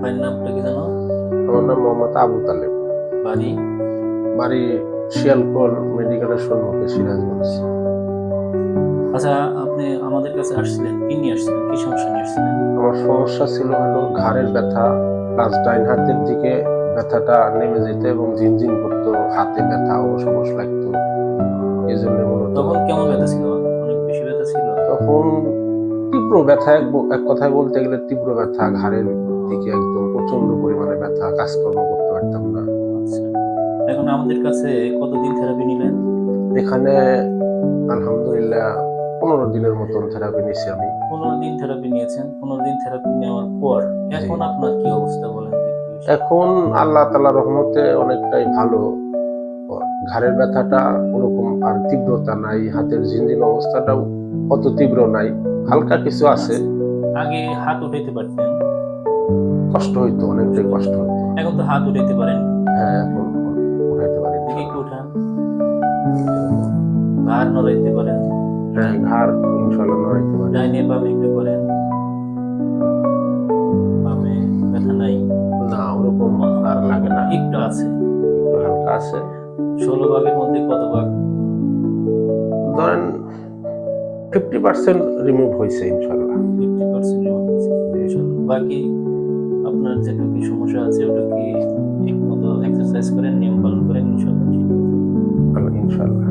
ভাইয়ের নামটা কি জানো? আমার নাম মোহাম্মদ আবু তালেব। বাড়ি? বাড়ি শিয়ালকোল মেডিকেলের সম্মুখে, সিরাজগঞ্জ। আচ্ছা, আপনি আমাদের কাছে আসছিলেন, কি নিয়ে আসছিলেন, কি সমস্যা নিয়ে আসছিলেন? আমার সমস্যা ছিল হলো ঘাড়ের ব্যথা, প্লাস ডাইন হাতের দিকে ব্যথাটা নেমে যেত এবং ঝিনঝিন করতো, হাতে ব্যথা ও সমস্যা লাগতো। এই জন্য মূলত তখন কেমন ব্যথা ছিল? অনেক বেশি ব্যথা ছিল? তখন তীব্র ব্যথা, এক কথায় বলতে গেলে তীব্র ব্যথা, ঘাড়ের দিকে একদম প্রচন্ড পরিমাণে ব্যথা, কাজকর্ম করতে পারতাম না। আচ্ছা, এখন আমাদের কাছে কতদিন থেরাপি নিলেন? এখানে আলহামদুলিল্লাহ 15 দিনের মতন থেরাপি নিয়েছি আমি। 15 দিন থেরাপি নিয়েছেন। 15 দিন থেরাপি নেওয়ার পর এখন আপনার কি অবস্থা বলেন তো একটু বেশি? এখন আল্লাহ তাআলা রহমতে অনেকটাই ভালো। ঘাড়ের ব্যথাটা ওরকম আর তীব্রতা নাই, হাতের ঝিনঝিন অবস্থাটাও অত তীব্র নাই, হালকা কিছু আছে। আগে হাত উঠাইতে পারতেন? কষ্ট হইতো, অনেকটাই কষ্ট হইতো। এখন তো হাত উঠাইতে পারেন। হ্যাঁ, এখন উঠাইতে পারি দেখি একটু ইনশাআল্লাহ। উঠান। ঘাড় নড়াইতে পারেন? হ্যাঁ, ঘাড় ইনশাআল্লাহ নড়াইতে পারি। ডাইনে বামে একটু করেন। বামে ব্যথা নাই? না, ওরকম আর লাগে না, একটু আছে। একটু হালকা আছে। 16 ভাগের মধ্যে কত ভাগ? ধরেন 50% রিমুভ হয়েছে ইনশাআল্লাহ। 50% রিমুভ হয়েছে ইনশাআল্লাহ। বাকি আপনার যেটুকু সমস্যা আছে ওটা কি ঠিক মতো এক্সারসাইজ করেন, নিয়ম পালন করেন, ইনশাআল্লাহ ঠিক হয়ে যাবে। ইনশাআল্লাহ।